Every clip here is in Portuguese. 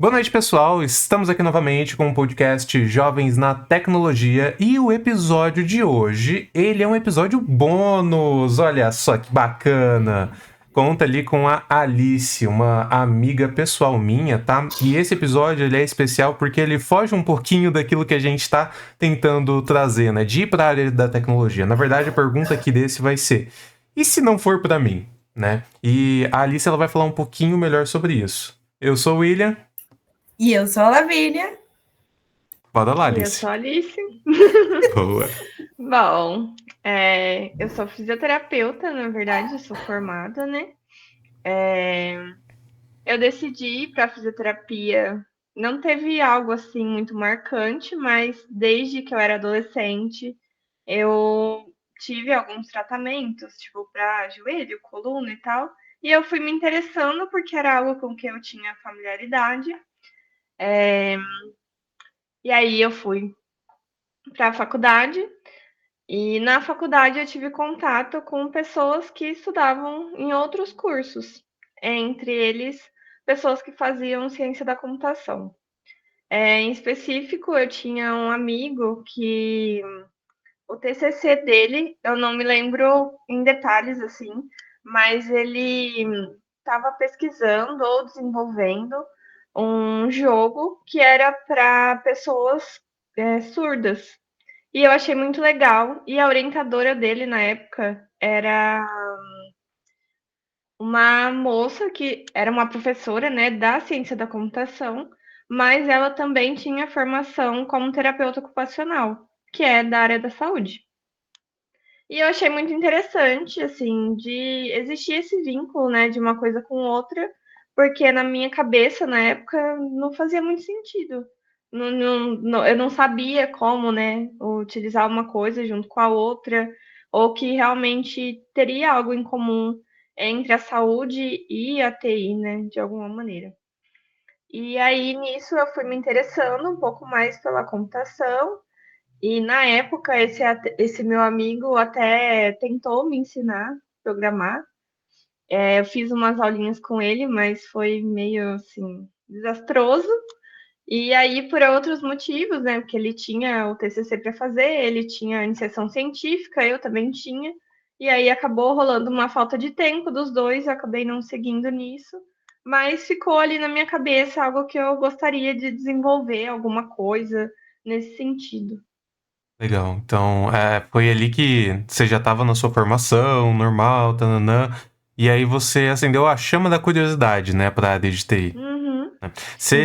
Boa noite, pessoal. Estamos aqui novamente com o podcast Jovens na Tecnologia e o episódio de hoje, ele é um episódio bônus. Olha só que bacana. Conta ali com a Alice, uma amiga pessoal minha, tá? E esse episódio ele é especial porque ele foge um pouquinho daquilo que a gente está tentando trazer, né? De ir para a área da tecnologia. Na verdade, a pergunta aqui desse vai ser: e se não for para mim, né? E a Alice ela vai falar um pouquinho melhor sobre isso. Eu sou o William. E eu sou a Lavínia. Bora lá, E eu Alice. sou a Alice. Boa. Bom, eu sou fisioterapeuta, na verdade, eu sou formada, né? Eu decidi ir para fisioterapia. Não teve algo assim muito marcante, mas desde que eu era adolescente, eu tive alguns tratamentos, tipo para joelho, coluna e tal. E eu fui me interessando porque era algo com que eu tinha familiaridade. E aí eu fui para a faculdade. E na faculdade eu tive contato com pessoas que estudavam em outros cursos, entre eles pessoas que faziam ciência da computação. Em específico, eu tinha um amigo que o TCC dele, eu não me lembro em detalhes assim, mas ele estava pesquisando ou desenvolvendo um jogo que era para pessoas surdas. E eu achei muito legal. E a orientadora dele na época era uma moça que era uma professora, né, da ciência da computação, mas ela também tinha formação como terapeuta ocupacional, que é da área da saúde. E eu achei muito interessante, assim, de existir esse vínculo, né, de uma coisa com outra, porque na minha cabeça, na época, não fazia muito sentido. Eu não sabia como, né, utilizar uma coisa junto com a outra, ou que realmente teria algo em comum entre a saúde e a TI, né, de alguma maneira. E aí, nisso, eu fui me interessando um pouco mais pela computação, e na época, esse meu amigo até tentou me ensinar a programar. Eu fiz umas aulinhas com ele, mas foi meio assim, desastroso. E aí, por outros motivos, né? Porque ele tinha o TCC para fazer, ele tinha iniciação científica, eu também tinha. E aí acabou rolando uma falta de tempo dos dois, eu acabei não seguindo nisso. Mas ficou ali na minha cabeça algo que eu gostaria de desenvolver, alguma coisa nesse sentido. Legal. Então, foi ali que você já estava na sua formação, normal, tananã, e aí você acendeu a chama da curiosidade, né, para a área de TI. Uhum, sim.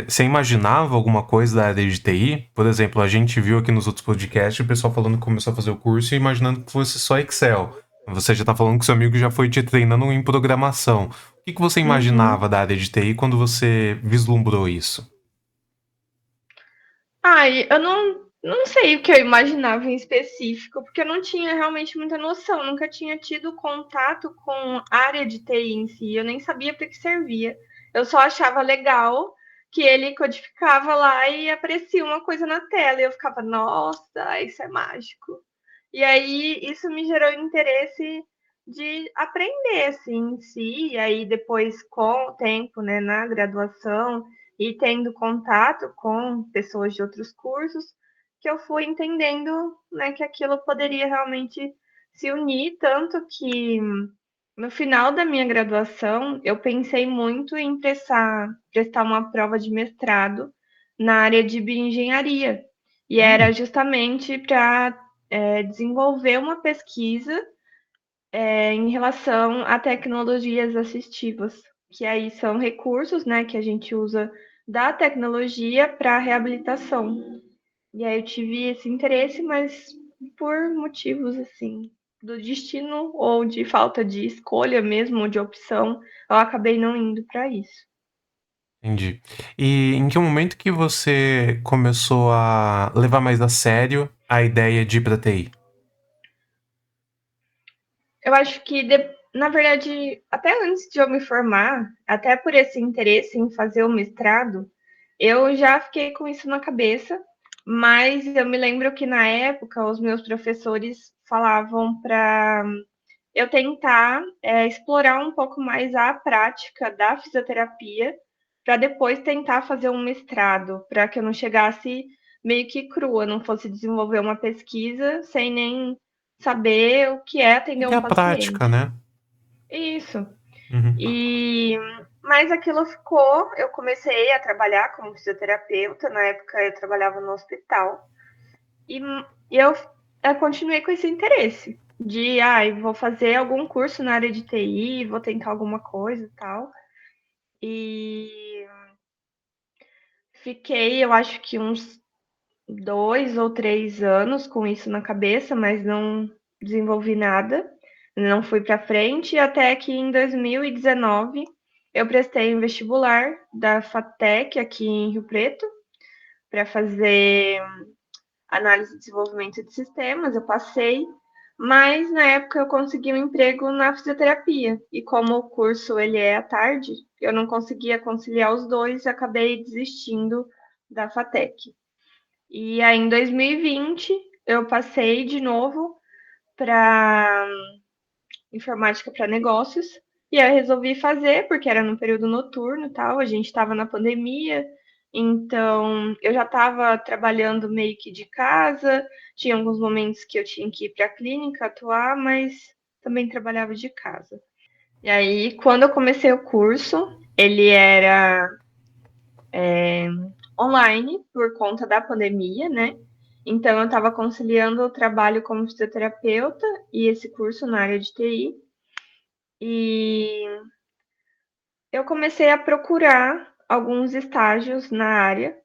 Você imaginava alguma coisa da área de TI? Por exemplo, a gente viu aqui nos outros podcasts o pessoal falando que começou a fazer o curso e imaginando que fosse só Excel. Você já está falando que seu amigo já foi te treinando em programação. O que você imaginava Uhum. da área de TI quando você vislumbrou isso? Ai, eu não sei o que eu imaginava em específico, porque eu não tinha realmente muita noção, nunca tinha tido contato com a área de TI em si, eu nem sabia para que servia. Eu só achava legal que ele codificava lá e aparecia uma coisa na tela, e eu ficava, nossa, isso é mágico. E aí isso me gerou interesse de aprender assim em si, e aí depois com o tempo, né, na graduação e tendo contato com pessoas de outros cursos, que eu fui entendendo, né, que aquilo poderia realmente se unir, tanto que no final da minha graduação eu pensei muito em prestar uma prova de mestrado na área de bioengenharia. E era Hum, justamente para desenvolver uma pesquisa em relação a tecnologias assistivas, que aí são recursos, né, que a gente usa da tecnologia para reabilitação. E aí eu tive esse interesse, mas por motivos assim do destino ou de falta de escolha mesmo, ou de opção, eu acabei não indo para isso. entendi. E em que momento que você começou a levar mais a sério a ideia de ir pra TI? Eu acho que, na verdade, até antes de eu me formar, até por esse interesse em fazer o mestrado, eu já fiquei com isso na cabeça, mas eu me lembro que na época os meus professores falavam para eu tentar explorar um pouco mais a prática da fisioterapia para depois tentar fazer um mestrado, para que eu não chegasse meio que crua, não fosse desenvolver uma pesquisa sem nem saber o que é E atender que é um a prática, paciente. né? Isso. Uhum. E mas aquilo ficou, eu comecei a trabalhar como fisioterapeuta, na época eu trabalhava no hospital, e eu continuei com esse interesse de, vou fazer algum curso na área de TI, vou tentar alguma coisa e tal. E fiquei, eu acho que uns 2 ou 3 anos com isso na cabeça, mas não desenvolvi nada, não fui para frente, até que em 2019 eu prestei um vestibular da FATEC aqui em Rio Preto para fazer análise e desenvolvimento de sistemas, eu passei, mas na época eu consegui um emprego na fisioterapia, e como o curso ele é à tarde, eu não conseguia conciliar os dois e acabei desistindo da FATEC. E aí em 2020 eu passei de novo para informática para negócios, e aí eu resolvi fazer, porque era no período noturno e tal, a gente estava na pandemia, então eu já estava trabalhando meio que de casa, tinha alguns momentos que eu tinha que ir para a clínica atuar, mas também trabalhava de casa. E aí, quando eu comecei o curso, ele era online por conta da pandemia, né? Então eu estava conciliando o trabalho como fisioterapeuta e esse curso na área de TI. E eu comecei a procurar alguns estágios na área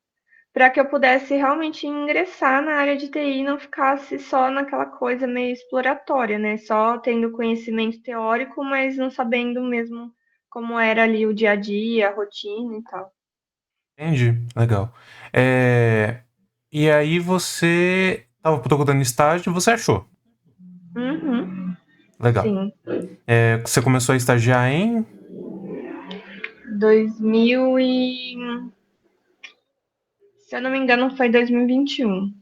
para que eu pudesse realmente ingressar na área de TI e não ficasse só naquela coisa meio exploratória, né? Só tendo conhecimento teórico, mas não sabendo mesmo como era ali o dia a dia, a rotina e tal. Entendi. Legal. E aí você tava procurando estágio e você achou. Uhum, Legal. sim. Você começou a estagiar em... 2000 e... Se eu não me engano, foi 2021.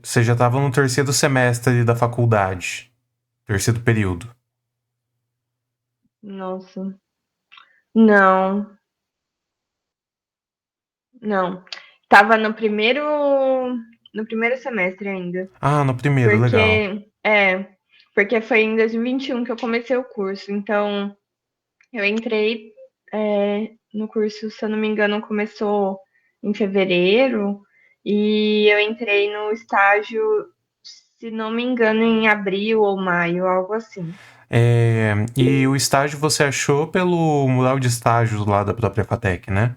Você já tava no terceiro semestre ali da faculdade. Terceiro período. Nossa. Não, não. Tava no primeiro semestre ainda. Ah, no primeiro, legal. Porque foi em 2021 que eu comecei o curso. Então, eu entrei no curso, se eu não me engano, começou em fevereiro. E eu entrei no estágio, se não me engano, em abril ou maio, algo assim. E o estágio você achou pelo mural de estágios lá da própria FATEC, né?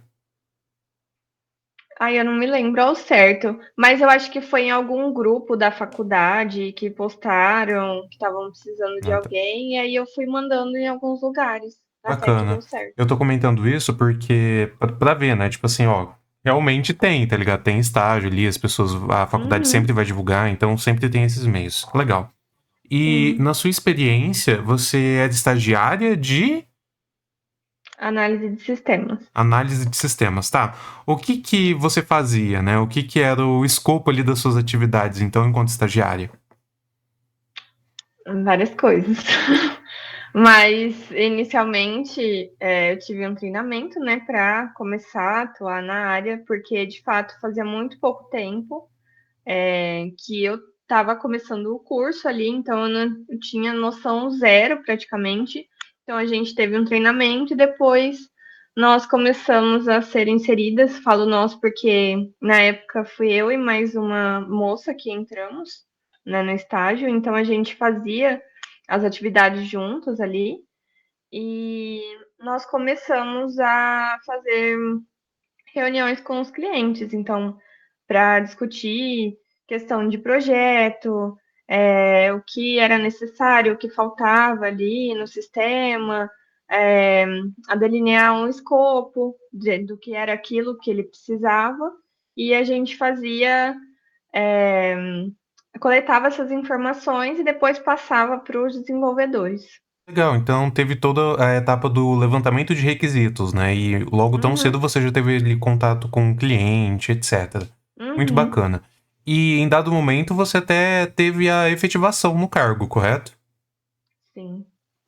Eu não me lembro ao certo, mas eu acho que foi em algum grupo da faculdade que postaram que estavam precisando de Ah, tá. alguém, e aí eu fui mandando em alguns lugares, até que deu Bacana. certo. Eu tô comentando isso porque, pra ver, né? Tipo assim, ó, realmente tem, tá ligado? Tem estágio ali, as pessoas, a faculdade sempre Uhum, vai divulgar, então sempre tem esses meios. Legal. E sim. na sua experiência, você é de estagiária de Análise de sistemas. análise de sistemas, tá? O que que você fazia, né? O que que era o escopo ali das suas atividades, então, enquanto estagiária? Várias coisas. Mas, inicialmente, eu tive um treinamento, né, para começar a atuar na área, porque, de fato, fazia muito pouco tempo que eu estava começando o curso ali, então eu tinha noção zero praticamente. Então a gente teve um treinamento e depois nós começamos a ser inseridas, falo nós porque na época fui eu e mais uma moça que entramos, né, no estágio, então a gente fazia as atividades juntos ali e nós começamos a fazer reuniões com os clientes, então para discutir questão de projeto, o que era necessário, o que faltava ali no sistema, é, a delinear um escopo do que era aquilo que ele precisava, e a gente fazia, é, coletava essas informações e depois passava para os desenvolvedores. Legal, então teve toda a etapa do levantamento de requisitos, né? E logo tão cedo Uhum, você já teve ali contato com o cliente, etc. Muito uhum, bacana. E em dado momento você até teve a efetivação no cargo, correto? sim.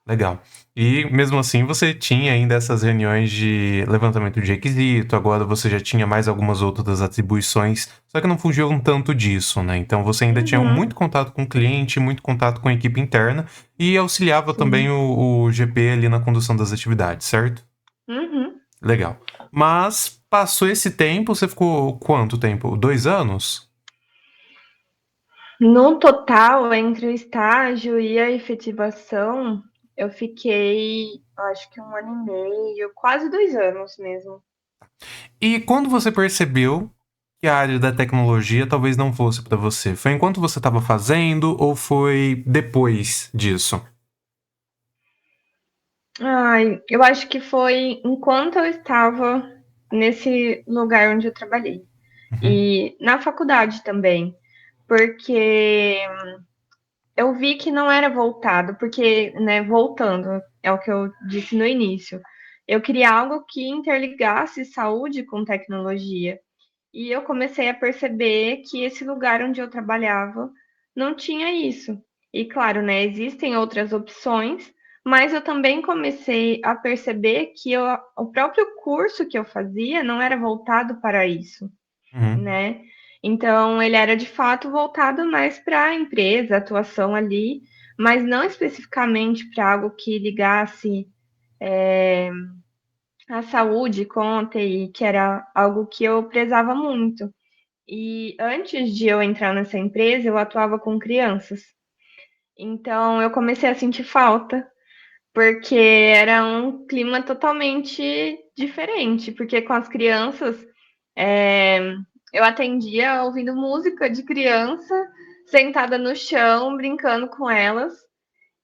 Legal. E mesmo assim você tinha ainda essas reuniões de levantamento de requisito, agora você já tinha mais algumas outras atribuições, só que não fugiam tanto disso, né? Então você ainda tinha Uhum, muito contato com o cliente, muito contato com a equipe interna e auxiliava também sim. o GP ali na condução das atividades, certo? Uhum. Legal. Mas passou esse tempo, você ficou quanto tempo? 2 anos? No total, entre o estágio e a efetivação, eu fiquei, acho que 1 ano e meio, quase 2 anos mesmo. E quando você percebeu que a área da tecnologia talvez não fosse para você? Foi enquanto você estava fazendo ou foi depois disso? Ai, eu acho que foi enquanto eu estava nesse lugar onde eu trabalhei. Uhum, E na faculdade também, porque eu vi que não era voltado, porque, né, voltando, é o que eu disse no início. Eu queria algo que interligasse saúde com tecnologia. E eu comecei a perceber que esse lugar onde eu trabalhava não tinha isso. E claro, né, existem outras opções, mas eu também comecei a perceber que o próprio curso que eu fazia não era voltado para isso, uhum, né? Então, ele era de fato voltado mais para a empresa, a atuação ali, mas não especificamente para algo que ligasse a saúde com a TI, que era algo que eu prezava muito. E antes de eu entrar nessa empresa, eu atuava com crianças. Então eu comecei a sentir falta, porque era um clima totalmente diferente. Porque com as crianças, é, eu atendia ouvindo música de criança, sentada no chão, brincando com elas.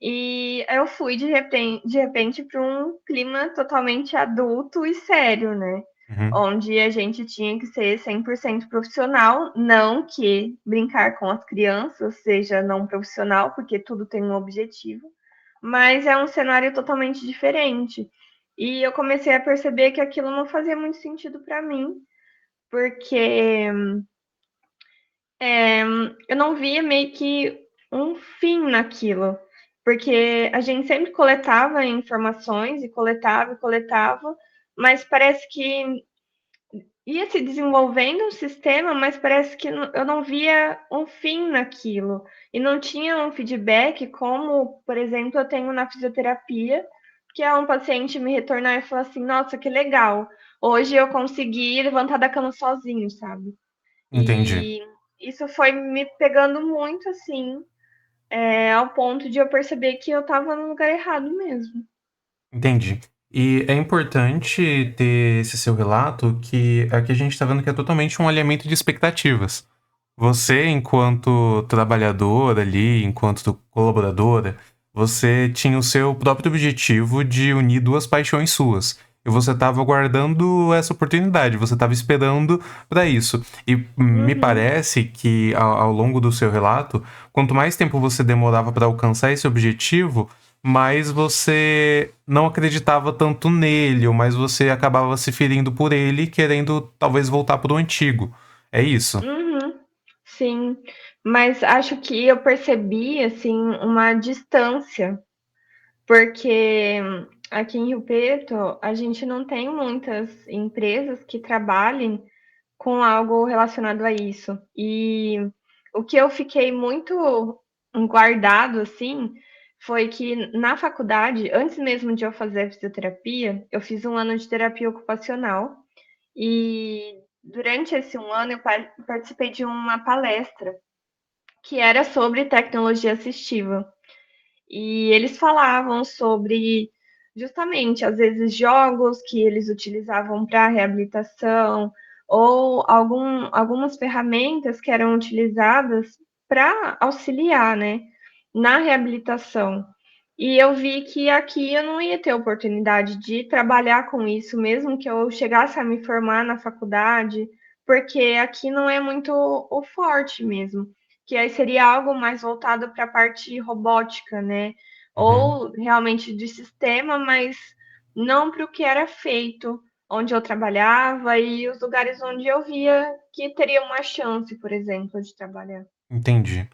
E eu fui de repente para um clima totalmente adulto e sério, né? uhum. Onde a gente tinha que ser 100% profissional, não que brincar com as crianças seja não profissional, porque tudo tem um objetivo, mas é um cenário totalmente diferente. E eu comecei a perceber que aquilo não fazia muito sentido para mim, porque eu não via meio que um fim naquilo, porque a gente sempre coletava informações e coletava, mas parece que ia se desenvolvendo um sistema, mas parece que eu não via um fim naquilo. E não tinha um feedback, como, por exemplo, eu tenho na fisioterapia, que é um paciente me retornar e falar assim: nossa, que legal, hoje eu consegui levantar da cama sozinho, sabe? Entendi, E isso foi me pegando muito, assim, ao ponto de eu perceber que eu estava no lugar errado mesmo. entendi. E é importante ter esse seu relato que aqui a gente tá vendo que é totalmente um alinhamento de expectativas. Você, enquanto trabalhadora ali, enquanto colaboradora, você tinha o seu próprio objetivo de unir duas paixões suas. E você estava aguardando essa oportunidade, você estava esperando para isso. E me Uhum, parece que ao longo do seu relato, quanto mais tempo você demorava para alcançar esse objetivo, mais você não acreditava tanto nele, ou mais você acabava se ferindo por ele, querendo talvez voltar para o antigo. É isso? uhum, sim. Mas acho que eu percebi, assim, uma distância, porque aqui em Rio Preto a gente não tem muitas empresas que trabalhem com algo relacionado a isso. E o que eu fiquei muito guardado, assim, foi que na faculdade, antes mesmo de eu fazer fisioterapia, eu fiz 1 ano de terapia ocupacional. E durante esse 1 ano eu participei de uma palestra que era sobre tecnologia assistiva. E eles falavam sobre justamente, às vezes, jogos que eles utilizavam para reabilitação, ou algumas ferramentas que eram utilizadas para auxiliar, né, na reabilitação. E eu vi que aqui eu não ia ter oportunidade de trabalhar com isso, mesmo que eu chegasse a me formar na faculdade, porque aqui não é muito o forte mesmo, que aí seria algo mais voltado para a parte robótica, né? Uhum. Ou realmente de sistema, mas não para o que era feito, onde eu trabalhava e os lugares onde eu via que teria uma chance, por exemplo, de trabalhar. Entendi.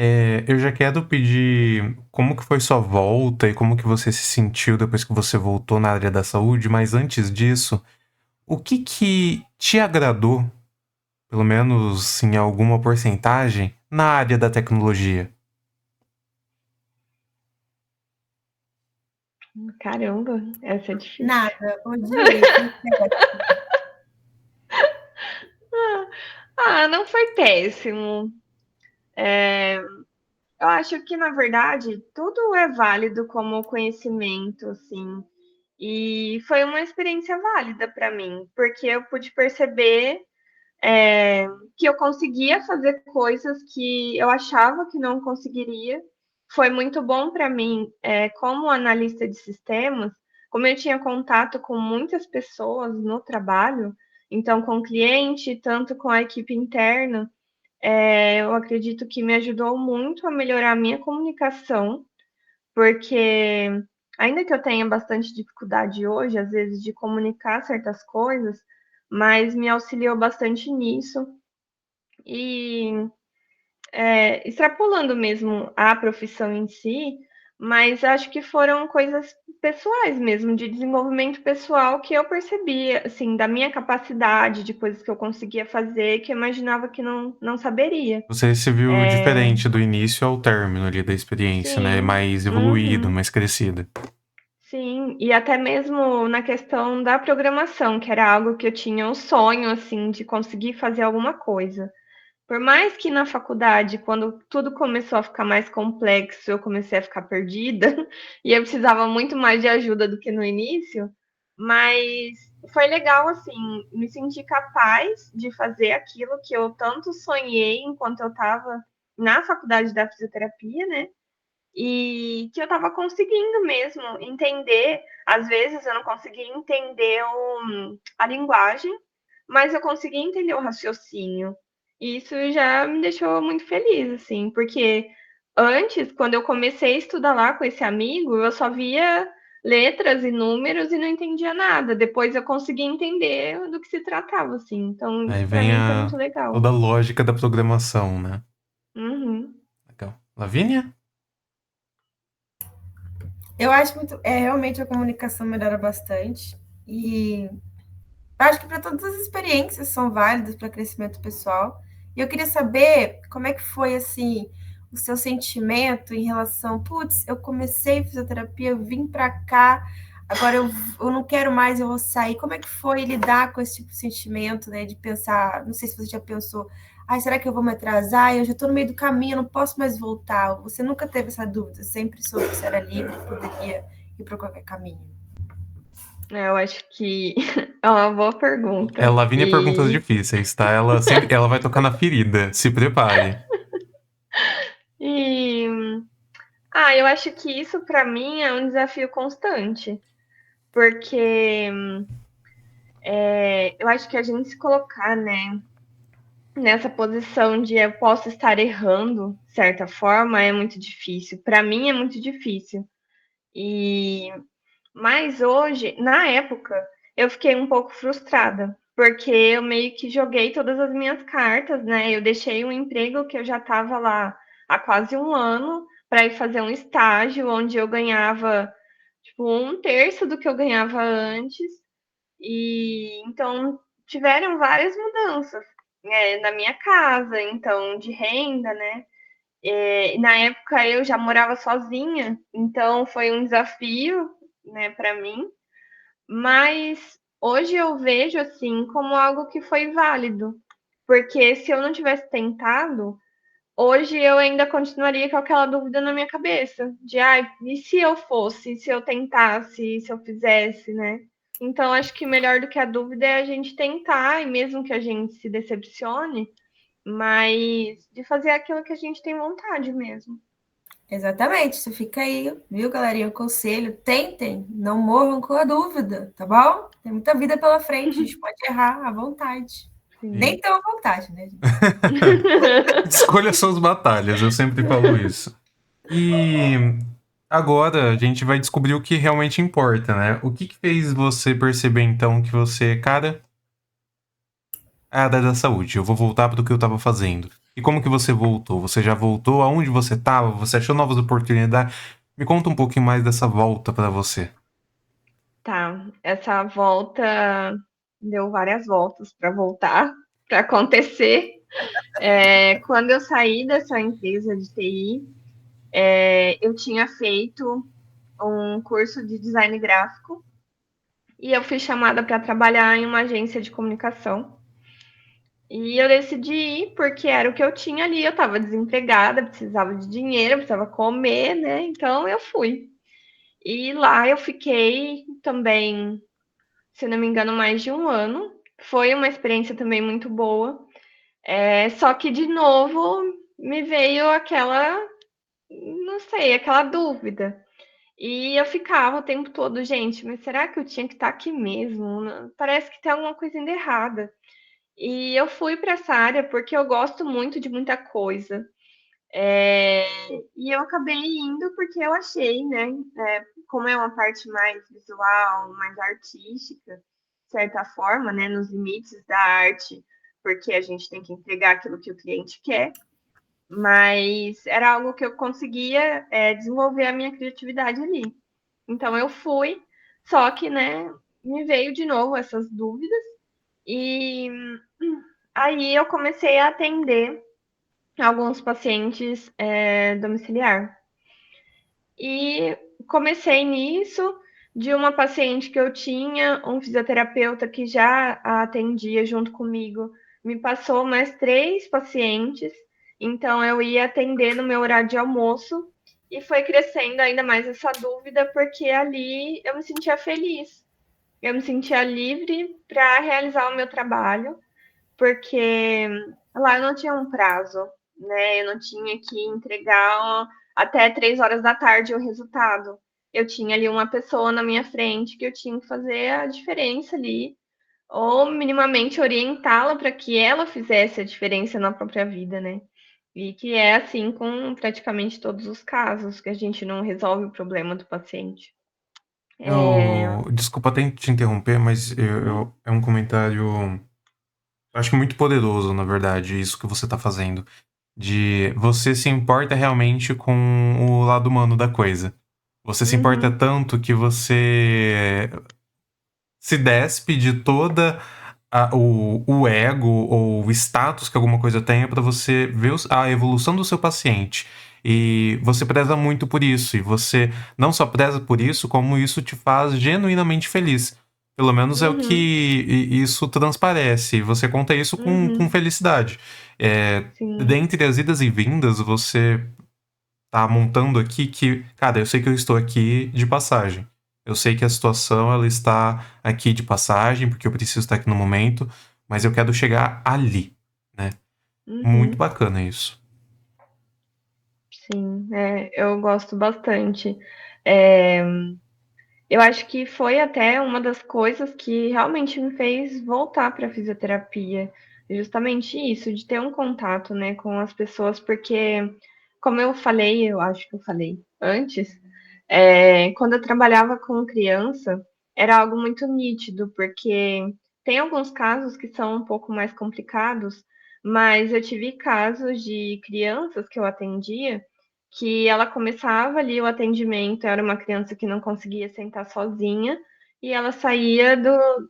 Eu já quero pedir como que foi sua volta e como que você se sentiu depois que você voltou na área da saúde, mas antes disso, o que te agradou, pelo menos em alguma porcentagem, na área da tecnologia? Caramba, essa é difícil. Nada, odiei. Foi péssimo. Não foi péssimo. Eu acho que, na verdade, tudo é válido como conhecimento, assim. E foi uma experiência válida para mim, porque eu pude perceber que eu conseguia fazer coisas que eu achava que não conseguiria. Foi muito bom para mim, como analista de sistemas, como eu tinha contato com muitas pessoas no trabalho, então com o cliente, tanto com a equipe interna, eu acredito que me ajudou muito a melhorar a minha comunicação, porque ainda que eu tenha bastante dificuldade hoje, às vezes, de comunicar certas coisas, mas me auxiliou bastante nisso. E extrapolando mesmo a profissão em si, mas acho que foram coisas pessoais mesmo, de desenvolvimento pessoal que eu percebia, assim, da minha capacidade, de coisas que eu conseguia fazer, que eu imaginava que não saberia. Você se viu diferente do início ao término ali da experiência, né? Sim, Mais evoluído, uhum, mais crescido. sim, e até mesmo na questão da programação, que era algo que eu tinha um sonho, assim, de conseguir fazer alguma coisa. Por mais que na faculdade, quando tudo começou a ficar mais complexo, eu comecei a ficar perdida e eu precisava muito mais de ajuda do que no início, mas foi legal, assim, me sentir capaz de fazer aquilo que eu tanto sonhei enquanto eu estava na faculdade da fisioterapia, né? E que eu estava conseguindo mesmo entender. Às vezes eu não conseguia entender a linguagem, mas eu consegui entender o raciocínio. E isso já me deixou muito feliz, assim, porque antes, quando eu comecei a estudar lá com esse amigo, eu só via letras e números e não entendia nada. Depois eu consegui entender do que se tratava, assim. Então, Aí para vem mim foi muito toda legal. a lógica da programação, né? Uhum. Legal. Lavínia? Eu acho muito, realmente a comunicação melhora bastante e acho que para todas as experiências são válidas para crescimento pessoal. E eu queria saber como é que foi assim o seu sentimento em relação, putz, eu comecei fisioterapia, eu vim para cá, agora eu não quero mais, eu vou sair. Como é que foi lidar com esse tipo de sentimento, né? De pensar, não sei se você já pensou, ai, será que eu vou me atrasar? Eu já estou no meio do caminho, eu não posso mais voltar. Você nunca teve essa dúvida, sempre soube que você era livre, poderia ir para qualquer caminho. Eu acho que é uma boa pergunta. Lavínia perguntas E, difíceis, tá? Ela vai tocar na ferida. Se prepare. e eu acho que isso para mim é um desafio constante, porque eu acho que a gente se colocar, né, nessa posição de eu posso estar errando, de certa forma, é muito difícil. Para mim é muito difícil. E mas hoje, na época, eu fiquei um pouco frustrada, porque eu meio que joguei todas as minhas cartas, né? Eu deixei um emprego que eu já estava lá há quase um ano para ir fazer um estágio onde eu ganhava tipo um terço do que eu ganhava antes. E então tiveram várias mudanças, né, na minha casa, então de renda, né? Na época eu já morava sozinha, então foi um desafio, né, para mim, mas hoje eu vejo assim como algo que foi válido, porque se eu não tivesse tentado, hoje eu ainda continuaria com aquela dúvida na minha cabeça, de ai, e se eu fosse, se eu tentasse, se eu fizesse, né? Então acho que melhor do que a dúvida é a gente tentar, e mesmo que a gente se decepcione, mas de fazer aquilo que a gente tem vontade mesmo. Exatamente, isso fica aí, viu, galerinha? O conselho, tentem, não morram com a dúvida, tá bom? Tem muita vida pela frente, a gente pode errar à vontade. Sim. Nem tão à vontade, né, gente? Escolha suas batalhas, eu sempre falo isso. E agora a gente vai descobrir o que realmente importa, né? O que fez você perceber então que você, cara, é a área da saúde, eu vou voltar para o que eu tava fazendo. O E como que você voltou? Você já voltou? Aonde você estava? Você achou novas oportunidades? Me conta um pouquinho mais dessa volta para você. Tá, essa volta deu várias voltas para voltar, para acontecer. Quando eu saí dessa empresa de TI, eu tinha feito um curso de design gráfico e eu fui chamada para trabalhar em uma agência de comunicação. E eu decidi ir porque era o que eu tinha ali. Eu estava desempregada, precisava de dinheiro, precisava comer, né? Então eu fui. E lá eu fiquei também, se não me engano, mais de um ano. Foi uma experiência também muito boa. Só que, de novo, me veio aquela, não sei, aquela dúvida. E eu ficava o tempo todo, gente, mas será que eu tinha que estar aqui mesmo? Parece que tem alguma coisa ainda errada. E eu fui para essa área porque eu gosto muito de muita coisa. É, e eu acabei indo porque eu achei, né? Como é uma parte mais visual, mais artística, de certa forma, né? Nos limites da arte, porque a gente tem que entregar aquilo que o cliente quer. Mas era algo que eu conseguia desenvolver a minha criatividade ali. Então eu fui, só que, né? Me veio de novo essas dúvidas e aí eu comecei a atender alguns pacientes domiciliar. E comecei nisso de uma paciente que eu tinha, um fisioterapeuta que já a atendia junto comigo, me passou mais 3 pacientes, então eu ia atender no meu horário de almoço e foi crescendo ainda mais essa dúvida, porque ali eu me sentia feliz, eu me sentia livre para realizar o meu trabalho, porque lá eu não tinha um prazo, né? Eu não tinha que entregar até 3 horas da tarde o resultado. Eu tinha ali uma pessoa na minha frente que eu tinha que fazer a diferença ali, ou minimamente orientá-la para que ela fizesse a diferença na própria vida, né? E que é assim com praticamente todos os casos, que a gente não resolve o problema do paciente. Desculpa até te interromper, mas é um comentário, acho que muito poderoso, na verdade, isso que você tá fazendo. De você se importa realmente com o lado humano da coisa. Você se importa Uhum, tanto que você se despe de toda o ego ou o status que alguma coisa tenha para você ver a evolução do seu paciente. E você preza muito por isso. E você não só preza por isso, como isso te faz genuinamente feliz. Pelo menos é o que uhum, isso transparece. E você conta isso com uhum, felicidade. sim, Dentre as idas e vindas, você tá montando aqui que, cara, eu sei que eu estou aqui de passagem. Eu sei que a situação ela está aqui de passagem, porque eu preciso estar aqui no momento, mas eu quero chegar ali, né? Muito uhum. bacana isso. Sim, eu gosto bastante. É, eu acho que foi até uma das coisas que realmente me fez voltar para a fisioterapia, justamente isso, de ter um contato, né, com as pessoas, porque, como eu falei, eu acho que eu falei antes, quando eu trabalhava com criança, era algo muito nítido, porque tem alguns casos que são um pouco mais complicados, mas eu tive casos de crianças que eu atendia que ela começava ali o atendimento, era uma criança que não conseguia sentar sozinha, e ela saía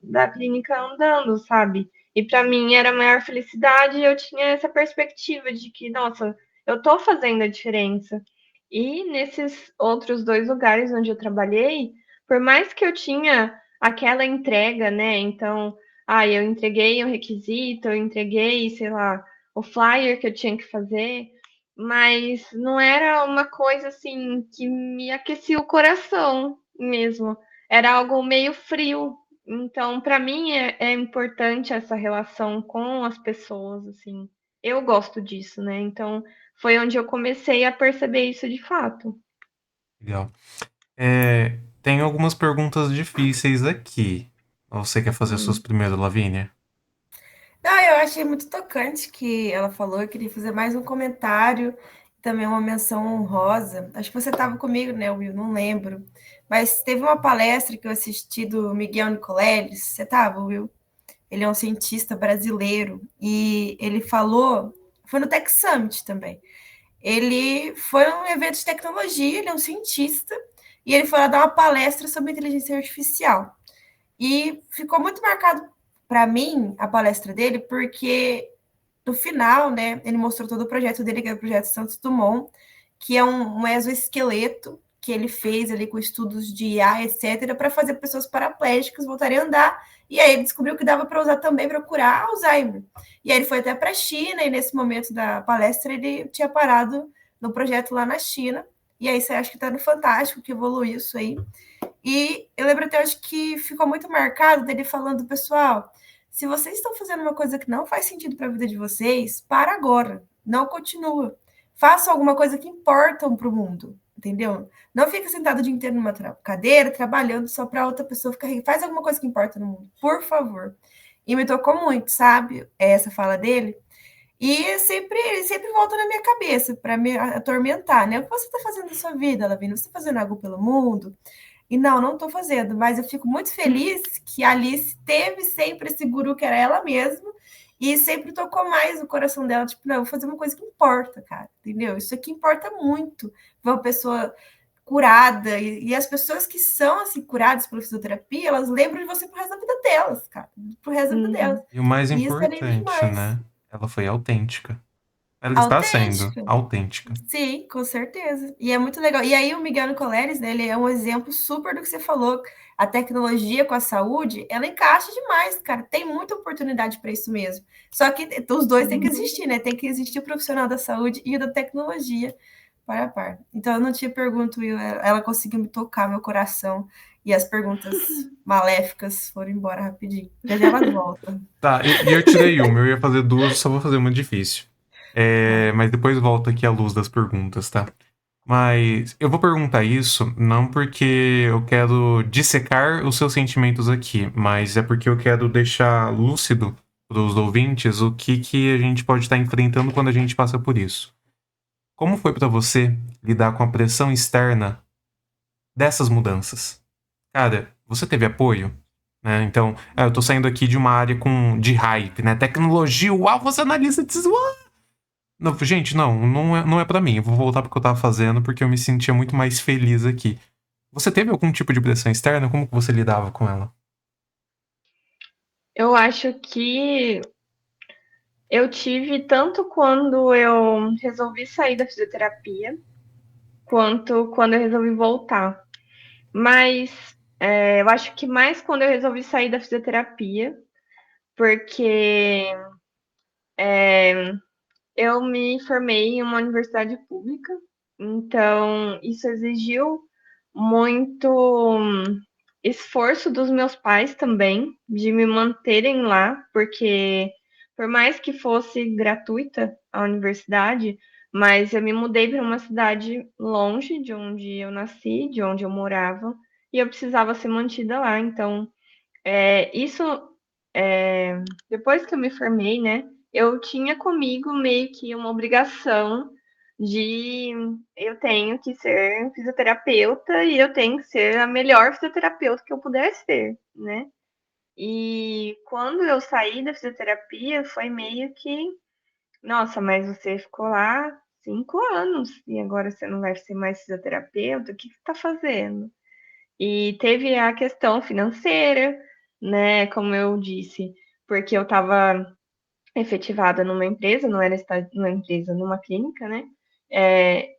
da clínica andando, sabe? E para mim era a maior felicidade, e eu tinha essa perspectiva de que, nossa, eu tô fazendo a diferença. E nesses outros 2 lugares onde eu trabalhei, por mais que eu tinha aquela entrega, né? Então, eu entreguei o requisito, eu entreguei, sei lá, o flyer que eu tinha que fazer, mas não era uma coisa assim que me aquecia o coração mesmo. Era algo meio frio. Então, para mim é importante essa relação com as pessoas, assim. Eu gosto disso, né? Então, foi onde eu comecei a perceber isso de fato. Legal. Tem algumas perguntas difíceis aqui. Ou você quer fazer as suas Hum. primeiro, Lavínia? Não, eu achei muito tocante que ela falou. Eu queria fazer mais um comentário, também uma menção honrosa. Acho que você estava comigo, né, Will? Não lembro. Mas teve uma palestra que eu assisti do Miguel Nicoleles. Você estava, Will? Ele é um cientista brasileiro e ele falou foi no Tech Summit também. Ele foi um evento de tecnologia, ele é um cientista, e ele foi lá dar uma palestra sobre inteligência artificial. E ficou muito marcado para mim a palestra dele, porque no final, né, ele mostrou todo o projeto dele, que é o projeto Santos Dumont, que é um exoesqueleto que ele fez ali com estudos de IA, etc., para fazer pessoas paraplégicas voltarem a andar. E aí ele descobriu que dava para usar também para curar Alzheimer. E aí ele foi até para a China, e nesse momento da palestra ele tinha parado no projeto lá na China. E aí você acha que está no Fantástico, que evoluiu isso aí. E eu lembro até hoje que ficou muito marcado dele falando, pessoal, se vocês estão fazendo uma coisa que não faz sentido para a vida de vocês, para agora, não continua. Faça alguma coisa que importa para o mundo, entendeu? Não fica sentado o dia inteiro numa cadeira, trabalhando só para outra pessoa ficar rica. Faz alguma coisa que importa no mundo, por favor. E me tocou muito, sabe? Essa fala dele. E ele sempre volta na minha cabeça para me atormentar, né? O que você está fazendo na sua vida, Lavina? Você está fazendo algo pelo mundo? E não estou fazendo, mas eu fico muito feliz que a Alice teve sempre esse guru que era ela mesma e sempre tocou mais o coração dela, tipo, não, eu vou fazer uma coisa que importa, cara, entendeu? Isso aqui importa muito, ver uma pessoa curada, e as pessoas que são, assim, curadas pela fisioterapia, elas lembram de você pro resto da vida delas, cara, pro resto da vida delas. E o mais E isso é lindo importante, demais. né? Ela foi autêntica. Ela está sendo Autêntica. autêntica. Sim, com certeza. E é muito legal. E aí o Miguel Nicoleles, né, ele é um exemplo super do que você falou. A tecnologia com a saúde, ela encaixa demais, cara. Tem muita oportunidade para isso mesmo. Só que os dois têm que existir, né? Tem que existir o profissional da saúde e o da tecnologia para a par. Então eu não te pergunto, Will, ela conseguiu me tocar meu coração e as perguntas maléficas foram embora rapidinho. Já já elas voltam. Tá, e eu tirei uma, eu ia fazer duas, só vou fazer uma difícil. Mas depois volta aqui a luz das perguntas, tá? Mas eu vou perguntar isso não porque eu quero dissecar os seus sentimentos aqui, mas é porque eu quero deixar lúcido para os ouvintes o que a gente pode estar enfrentando quando a gente passa por isso. Como foi para você lidar com a pressão externa dessas mudanças? Cara, você teve apoio? Né? Então, eu tô saindo aqui de uma área de hype, né? Tecnologia, uau, você analisa de não, gente, não é pra mim. Eu vou voltar pro que eu tava fazendo porque eu me sentia muito mais feliz aqui. Você teve algum tipo de pressão externa? Como que você lidava com ela? Eu acho que eu tive tanto quando eu resolvi sair da fisioterapia, quanto quando eu resolvi voltar. Mas eu acho que mais quando eu resolvi sair da fisioterapia, porque eu me formei em uma universidade pública, então isso exigiu muito esforço dos meus pais também, de me manterem lá, porque por mais que fosse gratuita a universidade, mas eu me mudei para uma cidade longe de onde eu nasci, de onde eu morava, e eu precisava ser mantida lá. Então, isso, depois que eu me formei, né, eu tinha comigo meio que uma obrigação de eu tenho que ser fisioterapeuta e eu tenho que ser a melhor fisioterapeuta que eu puder ser, né? E quando eu saí da fisioterapia, foi meio que, nossa, mas você ficou lá 5 anos e agora você não vai ser mais fisioterapeuta? O que você está fazendo? E teve a questão financeira, né? Como eu disse, porque eu estava efetivada numa empresa, não era numa empresa, numa clínica, né?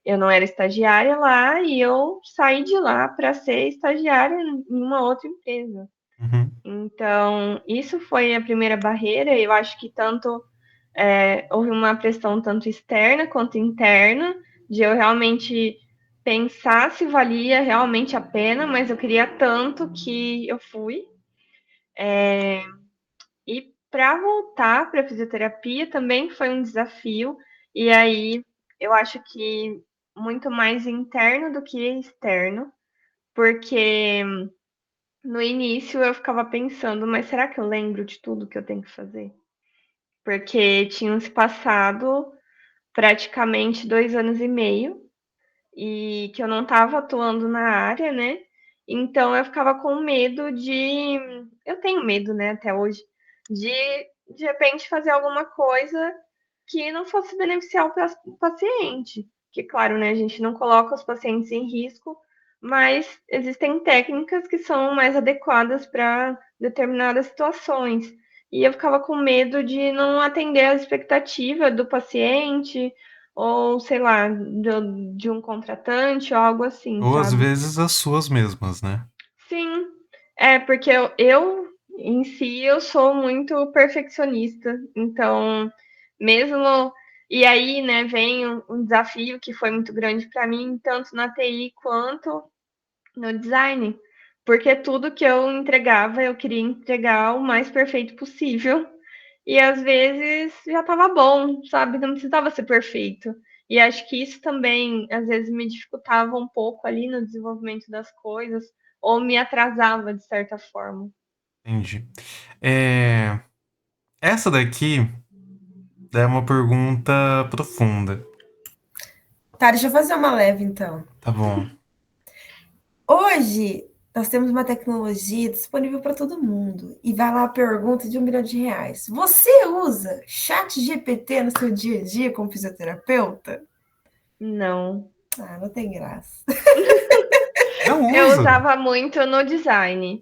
Eu não era estagiária lá e eu saí de lá para ser estagiária em uma outra empresa. Uhum. Então, isso foi a primeira barreira. Eu acho que tanto houve uma pressão tanto externa quanto interna, de eu realmente pensar se valia realmente a pena, mas eu queria tanto que eu fui. E para voltar para a fisioterapia também foi um desafio, e aí eu acho que muito mais interno do que externo, porque no início eu ficava pensando, mas será que eu lembro de tudo que eu tenho que fazer? Porque tinham se passado praticamente 2 anos e meio e que eu não estava atuando na área, né? Então eu ficava com medo de. Eu tenho medo, né, até hoje, de repente fazer alguma coisa que não fosse beneficiar o paciente. Que, claro, né, a gente não coloca os pacientes em risco, mas existem técnicas que são mais adequadas para determinadas situações. E eu ficava com medo de não atender a expectativa do paciente, ou sei lá, de um contratante, ou algo assim, Ou às sabe? vezes as suas mesmas, né? Sim, porque eu em si eu sou muito perfeccionista, então mesmo e aí, né, vem um desafio que foi muito grande para mim, tanto na TI quanto no design, porque tudo que eu entregava, eu queria entregar o mais perfeito possível. E às vezes já estava bom, sabe? Não precisava ser perfeito. E acho que isso também, às vezes, me dificultava um pouco ali no desenvolvimento das coisas, ou me atrasava de certa forma. Entendi. Essa daqui é uma pergunta profunda. Tá, deixa eu fazer uma leve, então. Tá bom. Hoje, nós temos uma tecnologia disponível para todo mundo. E vai lá a pergunta de R$ 1 milhão. Você usa chat GPT no seu dia a dia como fisioterapeuta? Não. Ah, não tem graça. Não Eu usa. usava muito no design,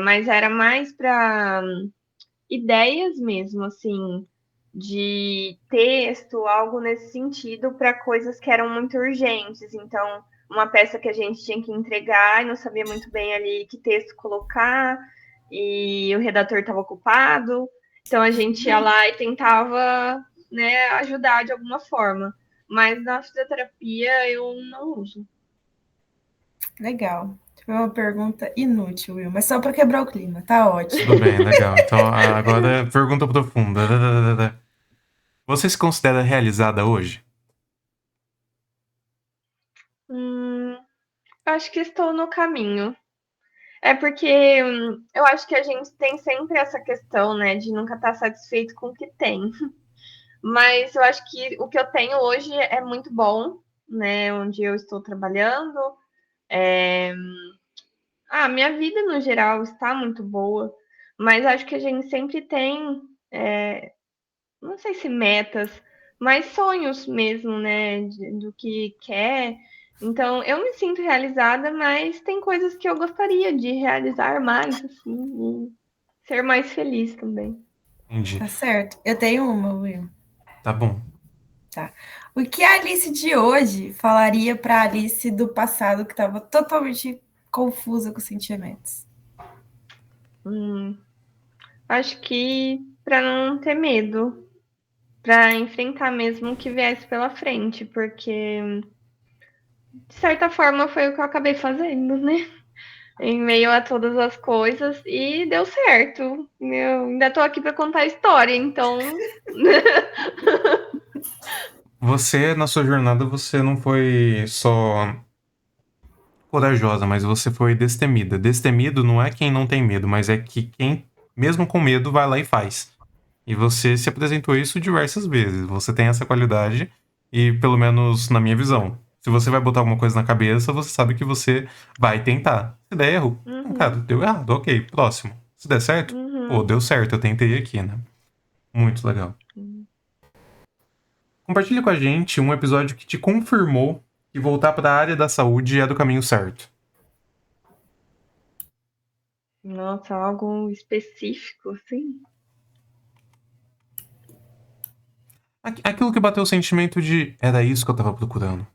mas era mais para ideias mesmo, assim, de texto, algo nesse sentido, para coisas que eram muito urgentes. Então, uma peça que a gente tinha que entregar e não sabia muito bem ali que texto colocar, e o redator estava ocupado. Então, a gente ia lá e tentava, né, ajudar de alguma forma. Mas na fisioterapia eu não uso. Legal. Foi uma pergunta inútil, Will, mas só para quebrar o clima. Tá Tudo ótimo. bem, legal. Então, agora pergunta profunda. Você se considera realizada hoje? Hum, acho que estou no caminho. É porque eu acho que a gente tem sempre essa questão, né, de nunca estar satisfeito com o que tem. Mas eu acho que o que eu tenho hoje é muito bom, né, onde eu estou trabalhando. É... minha vida no geral está muito boa, mas acho que a gente sempre tem, não sei se metas, mas sonhos mesmo, né, do que quer. Então, eu me sinto realizada, mas tem coisas que eu gostaria de realizar mais, assim, e ser mais feliz também. Entendi. Tá certo. Eu tenho uma, Will. Tá bom. Tá. O que a Alice de hoje falaria para a Alice do passado que estava totalmente confusa com os sentimentos? Hum, acho que para não ter medo, para enfrentar mesmo o que viesse pela frente, porque de certa forma foi o que eu acabei fazendo, né? Em meio a todas as coisas e deu certo. Eu ainda tô aqui para contar a história, então. Você, na sua jornada, você não foi só corajosa, mas você foi destemida. Destemido não é quem não tem medo, mas é que quem, mesmo com medo, vai lá e faz. E você se apresentou isso diversas vezes. Você tem essa qualidade e, pelo menos na minha visão, se você vai botar alguma coisa na cabeça, você sabe que você vai tentar. Se der erro, cara, Uhum, deu errado, ok, próximo. Se der certo, pô, uhum. deu certo, eu tentei aqui, né? Muito legal. Compartilhe com a gente um episódio que te confirmou que voltar para a área da saúde é do caminho certo. Nossa, algo específico, assim. Aquilo que bateu o sentimento de era isso que eu tava procurando.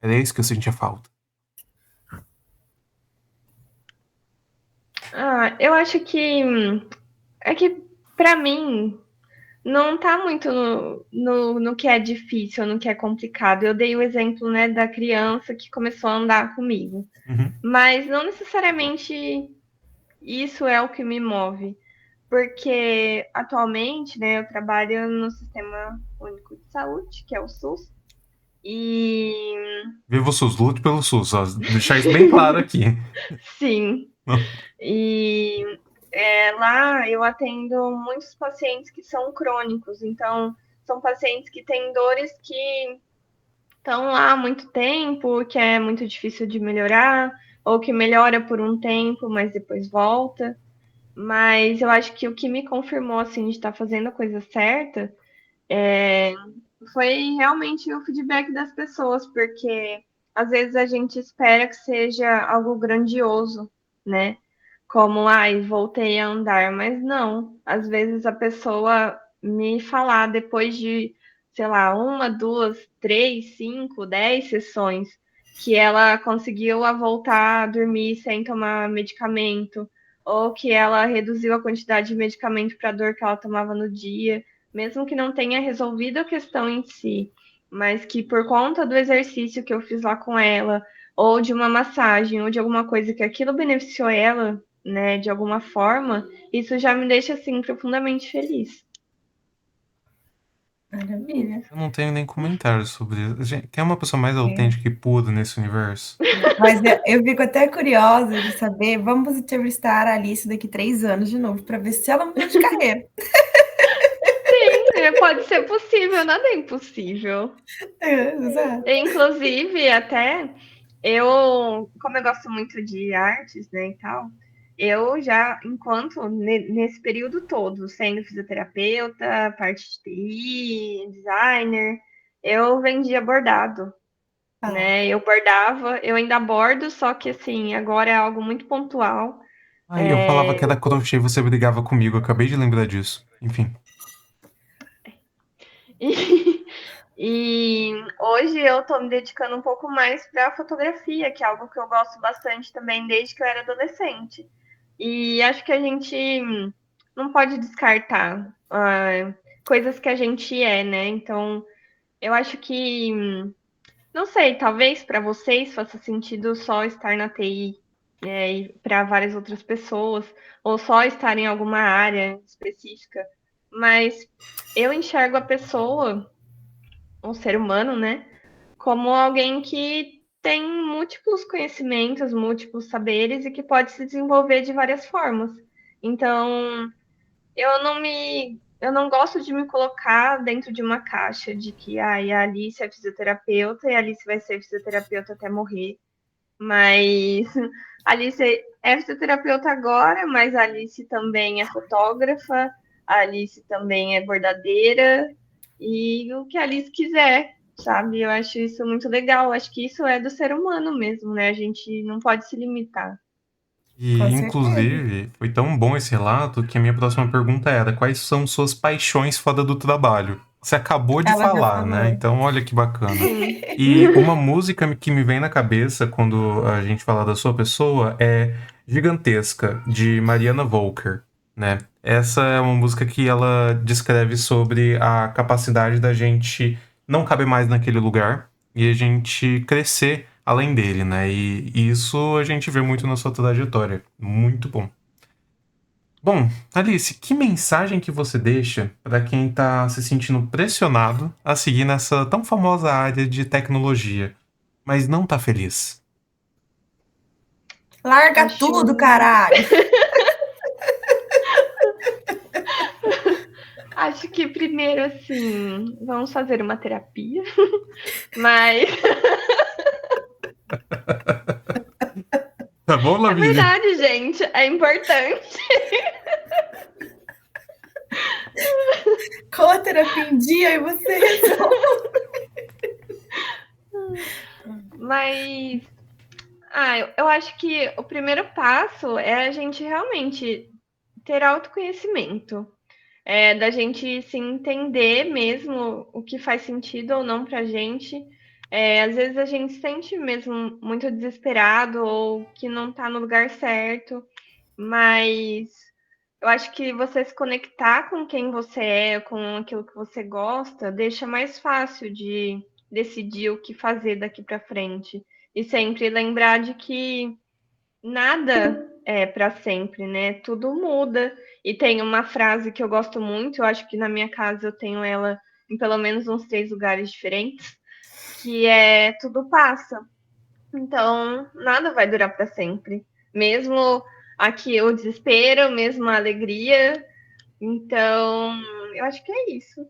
Era isso que eu sentia falta. Eu acho que é que para mim não tá muito no que é difícil, no que é complicado. Eu dei o exemplo, né, da criança que começou a andar comigo, Uhum. mas não necessariamente isso é o que me move, porque atualmente, né, eu trabalho no Sistema Único de Saúde, que é o SUS, e Viva o SUS, lute pelo SUS, ó, deixar isso bem claro aqui. sim, e lá eu atendo muitos pacientes que são crônicos, então são pacientes que têm dores que estão lá há muito tempo, que é muito difícil de melhorar, ou que melhora por um tempo, mas depois volta. Mas eu acho que o que me confirmou assim de estar fazendo a coisa certa Foi realmente o feedback das pessoas, porque às vezes a gente espera que seja algo grandioso, né? Como, ai, voltei a andar, mas não. Às vezes a pessoa me falar depois de, sei lá, 1, 2, 3, 5, 10 sessões, que ela conseguiu a voltar a dormir sem tomar medicamento, ou que ela reduziu a quantidade de medicamento para a dor que ela tomava no dia, mesmo que não tenha resolvido a questão em si, mas que por conta do exercício que eu fiz lá com ela, ou de uma massagem, ou de alguma coisa que aquilo beneficiou ela, né, de alguma forma, isso já me deixa, assim, profundamente feliz. Maravilha. Eu não tenho nem comentário sobre isso. Gente, tem uma pessoa mais autêntica e pura nesse universo? Mas eu fico até curiosa de saber. Vamos entrevistar a Alice daqui 3 anos de novo, para ver se ela mudou de carreira. Sim, pode ser possível, nada é impossível. Exato. Inclusive, até como eu gosto muito de artes, né, e tal, eu já, enquanto nesse período todo, sendo fisioterapeuta, parte de TI, designer, eu vendia bordado, né? Eu bordava, eu ainda bordo, só que assim, agora é algo muito pontual. Aí eu falava que era crochê e você brigava comigo, eu acabei de lembrar disso. Enfim. E hoje eu tô me dedicando um pouco mais para fotografia, que é algo que eu gosto bastante também desde que eu era adolescente. E acho que a gente não pode descartar coisas que a gente é, né? Então, eu acho que, não sei, talvez para vocês faça sentido só estar na TI, e para várias outras pessoas, ou só estar em alguma área específica. Mas eu enxergo a pessoa, um ser humano, né, como alguém que tem múltiplos conhecimentos, múltiplos saberes e que pode se desenvolver de várias formas. Então, eu não gosto de me colocar dentro de uma caixa de que a Alice é fisioterapeuta e a Alice vai ser fisioterapeuta até morrer. Mas a Alice é fisioterapeuta agora, mas a Alice também é fotógrafa, a Alice também é bordadeira e o que a Alice quiser, sabe? Eu acho isso muito legal. Eu acho que isso é do ser humano mesmo, né? A gente não pode se limitar. E, Com certeza. inclusive, foi tão bom esse relato que a minha próxima pergunta era: quais são suas paixões fora do trabalho? Você acabou de Ela já falar, né? falou. Então, olha que bacana. Sim. E uma música que me vem na cabeça quando a gente fala da sua pessoa é Gigantesca, de Mariana Volker, né? Essa é uma música que ela descreve sobre a capacidade da gente não caber mais naquele lugar e a gente crescer além dele, né? E isso a gente vê muito na sua trajetória. Muito bom. Bom, Alice, que mensagem que você deixa para quem está se sentindo pressionado a seguir nessa tão famosa área de tecnologia, mas não tá feliz? Larga Acho. tudo, caralho. Acho que primeiro, assim, vamos fazer uma terapia, mas Tá bom, é Lavínia? verdade, gente, é importante. Com a terapia em dia e você resolve. Mas eu acho que o primeiro passo é a gente realmente ter autoconhecimento, da gente se entender mesmo o que faz sentido ou não pra gente. Às vezes a gente se sente mesmo muito desesperado ou que não tá no lugar certo, mas eu acho que você se conectar com quem você é, com aquilo que você gosta, deixa mais fácil de decidir o que fazer daqui para frente. E sempre lembrar de que nada é para sempre, né? Tudo muda. E tem uma frase que eu gosto muito, eu acho que na minha casa eu tenho ela em pelo menos uns 3 lugares diferentes, que é tudo passa. Então, nada vai durar para sempre. Mesmo aqui o desespero, mesmo a alegria. Então, eu acho que é isso.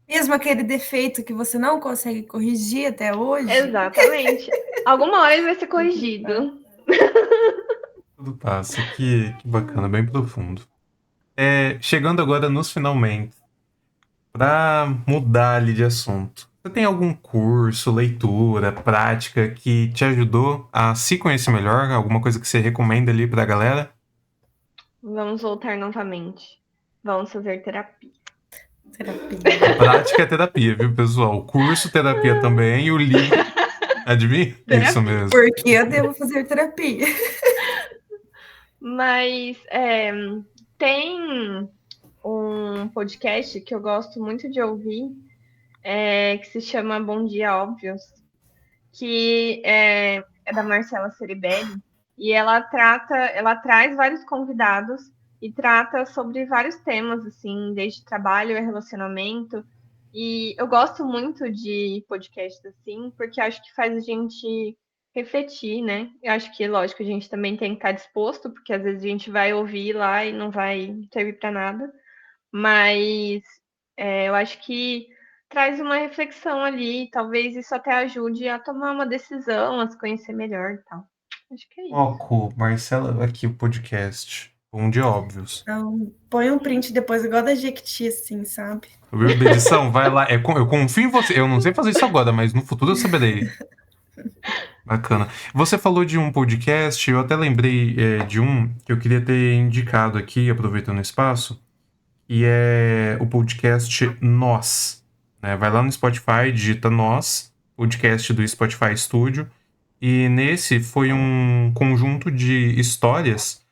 Mesmo aquele defeito que você não consegue corrigir até hoje. Exatamente. Alguma hora ele vai ser corrigido. Tudo passa. Que bacana, bem profundo. Chegando agora nos finalmente. Para mudar ali de assunto, você tem algum curso, leitura, prática que te ajudou a se conhecer melhor? Alguma coisa que você recomenda ali pra galera? Vamos voltar novamente. Vamos fazer terapia. A Terapia. prática é terapia, viu, pessoal? O curso terapia também e o livro. Adivinha? Isso Terapia. mesmo. Por que eu devo fazer terapia? Mas tem um podcast que eu gosto muito de ouvir, que se chama Bom Dia Óbvios, que é da Marcela Ceribelli, e ela traz vários convidados e trata sobre vários temas, assim, desde trabalho a relacionamento. E eu gosto muito de podcasts assim, porque acho que faz a gente refletir, né? Eu acho que, lógico, a gente também tem que estar disposto, porque às vezes a gente vai ouvir lá e não vai servir para nada. Mas eu acho que traz uma reflexão ali, talvez isso até ajude a tomar uma decisão, a se conhecer melhor e tal. Acho que é isso. Foco, Marcela, aqui o podcast. Um de óbvios. Então, põe um print depois, igual da Jequiti, assim, sabe? Viu? Da edição, vai lá. Eu confio em você. Eu não sei fazer isso agora, mas no futuro eu saberei. Bacana. Você falou de um podcast, eu até lembrei de um que eu queria ter indicado aqui, aproveitando o espaço, e é o podcast Nós. Né? Vai lá no Spotify, digita Nós, podcast do Spotify Studio, e nesse foi um conjunto de histórias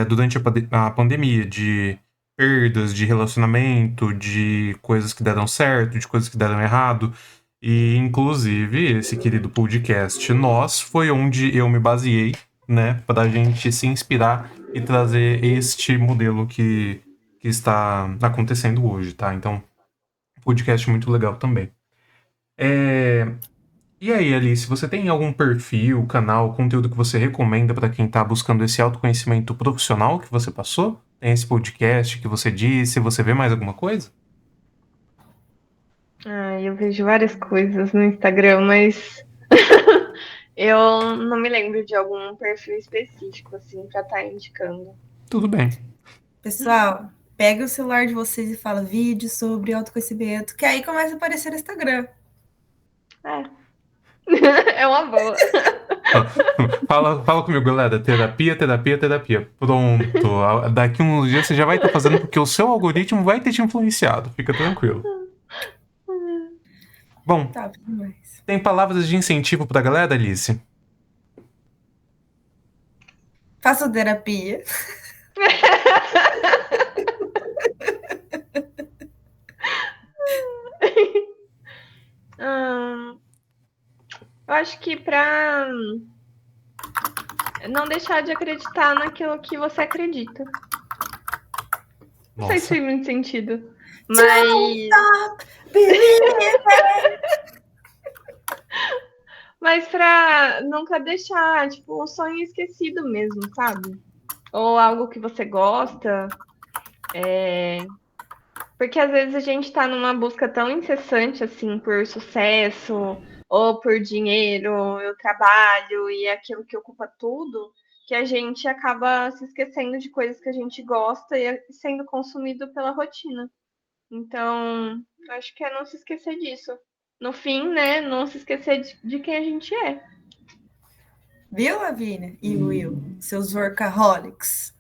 durante a pandemia, de perdas, de relacionamento, de coisas que deram certo, de coisas que deram errado. E, inclusive, esse querido podcast Nós foi onde eu me baseei, né, para a gente se inspirar e trazer este modelo que está acontecendo hoje, tá? Então, podcast muito legal também. E aí, Alice, você tem algum perfil, canal, conteúdo que você recomenda para quem está buscando esse autoconhecimento profissional que você passou? Tem esse podcast que você disse? Você vê mais alguma coisa? Eu vejo várias coisas no Instagram, mas eu não me lembro de algum perfil específico, assim, pra estar indicando. Tudo bem. Pessoal, pega o celular de vocês e fala vídeo sobre autoconhecimento, que aí começa a aparecer no Instagram. É uma boa. Fala comigo, galera. Terapia, terapia, terapia. Pronto. Daqui uns dias você já vai estar fazendo porque o seu algoritmo vai ter te influenciado. Fica tranquilo. Bom, Tá, demais. tem palavras de incentivo pra galera, Alice? Faço terapia. Eu acho que pra não deixar de acreditar naquilo que você acredita. Não sei se Nossa. fez muito sentido. Mas. Mas pra nunca deixar, tipo, um sonho esquecido mesmo, sabe? Ou algo que você gosta. Porque às vezes a gente tá numa busca tão incessante, assim, por sucesso, ou por dinheiro, o trabalho e aquilo que ocupa tudo, que a gente acaba se esquecendo de coisas que a gente gosta e sendo consumido pela rotina. Então, acho que é não se esquecer disso. No fim, né, não se esquecer de quem a gente é. Viu, Lavínia? E Will, seus workaholics.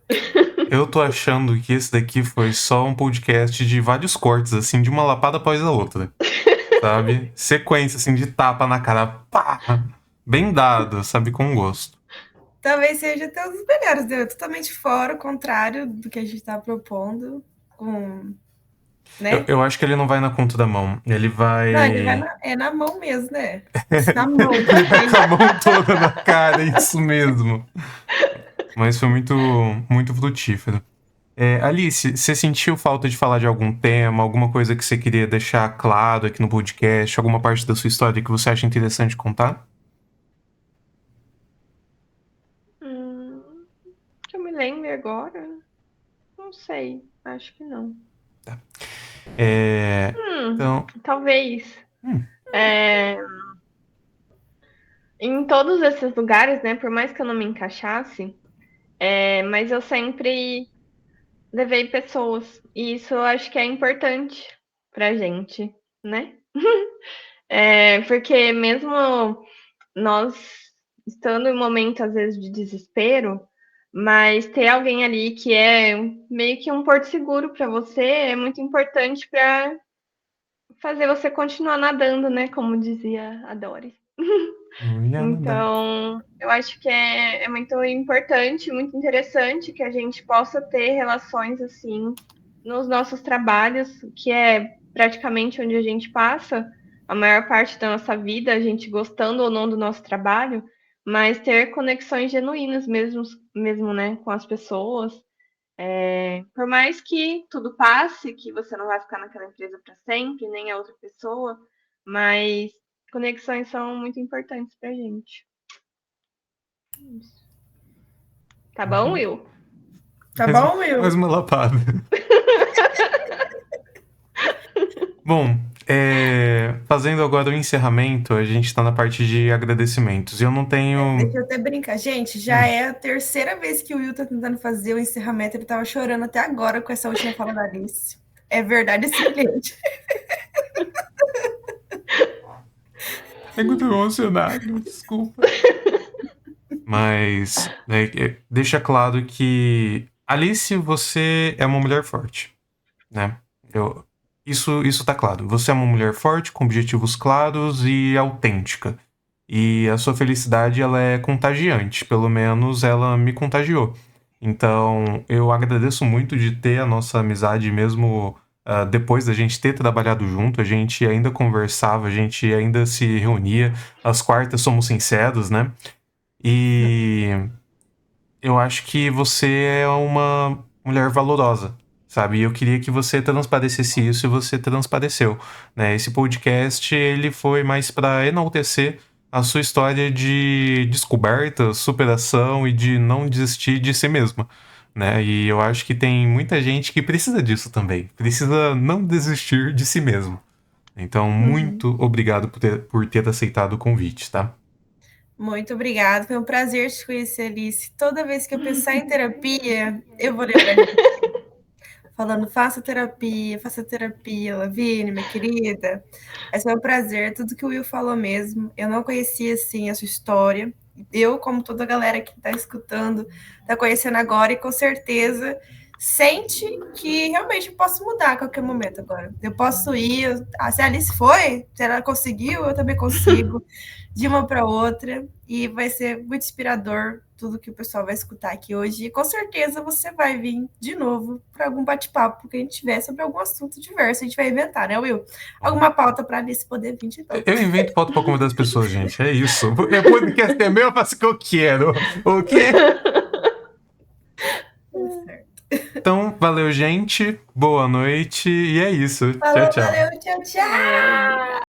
Eu tô achando que esse daqui foi só um podcast de vários cortes, assim, de uma lapada após a outra. Sabe? Sequência, assim, de tapa na cara. Pá! Bem dado, sabe? Com gosto. Talvez seja até um dos melhores, deu totalmente fora, o contrário do que a gente tá propondo. Né? Eu acho que ele não vai na conta da mão. Ele vai. Não, ele vai na mão mesmo, né? Na mão. Ele vai com a mão toda na cara, isso mesmo. Mas foi muito, muito frutífero. Alice, você sentiu falta de falar de algum tema, alguma coisa que você queria deixar claro aqui no podcast, alguma parte da sua história que você acha interessante contar? Que eu me lembre agora? Não sei, acho que não. Então. Talvez. Em todos esses lugares, né? Por mais que eu não me encaixasse, mas eu sempre levei pessoas. E isso eu acho que é importante pra gente, né? Porque mesmo nós estando em um momento, às vezes, de desespero, mas ter alguém ali que é meio que um porto seguro para você é muito importante para fazer você continuar nadando, né? Como dizia a Doris. Então, eu acho que é muito importante, muito interessante que a gente possa ter relações assim nos nossos trabalhos, que é praticamente onde a gente passa a maior parte da nossa vida, a gente gostando ou não do nosso trabalho, mas ter conexões genuínas mesmo, né, com as pessoas. Por mais que tudo passe, que você não vai ficar naquela empresa para sempre, nem a outra pessoa, mas conexões são muito importantes pra gente. Tá bom, Will? Tá bom, Will? Mais uma lapada. Bom, fazendo agora o encerramento, a gente tá na parte de agradecimentos. E eu não tenho. Deixa eu até brincar. Gente, já é a terceira vez que o Will tá tentando fazer o encerramento. Ele tava chorando até agora com essa última fala da Alice. É verdade esse cliente. É muito emocionado, desculpa. Mas deixa claro que Alice, você é uma mulher forte, né? Isso tá claro. Você é uma mulher forte, com objetivos claros e autêntica. E a sua felicidade, ela é contagiante. Pelo menos ela me contagiou. Então, eu agradeço muito de ter a nossa amizade mesmo depois da gente ter trabalhado junto. A gente ainda conversava, a gente ainda se reunia. Às quartas somos sinceros, né? E eu acho que você é uma mulher valorosa, sabe? E eu queria que você transparecesse isso e você transpareceu, né? Esse podcast, ele foi mais para enaltecer a sua história de descoberta, superação e de não desistir de si mesma, né? E eu acho que tem muita gente que precisa disso também. Precisa não desistir de si mesmo. Então, muito obrigado por ter aceitado o convite, tá? Muito obrigada. Foi um prazer te conhecer, Alice. Toda vez que eu pensar em terapia, eu vou lembrar de você. Falando, faça terapia, Lavínia, minha querida. Mas foi um prazer, tudo que o Will falou mesmo. Eu não conhecia, assim, a sua história. Eu, como toda a galera que está escutando, está conhecendo agora e com certeza sente que realmente eu posso mudar a qualquer momento agora. Eu posso ir, se a Alice foi, se ela conseguiu, eu também consigo, de uma para outra, e vai ser muito inspirador tudo que o pessoal vai escutar aqui hoje. E com certeza você vai vir de novo para algum bate-papo que a gente tiver sobre algum assunto diverso. A gente vai inventar, né, Will? Alguma pauta para Alice poder vir de novo. Eu invento pauta pra convidar as pessoas, gente. É isso. Porque podcast é meu, eu faço o que eu quero. O quê? Então, valeu, gente. Boa noite. E é isso. Falou, Tchau, tchau. valeu, tchau, tchau.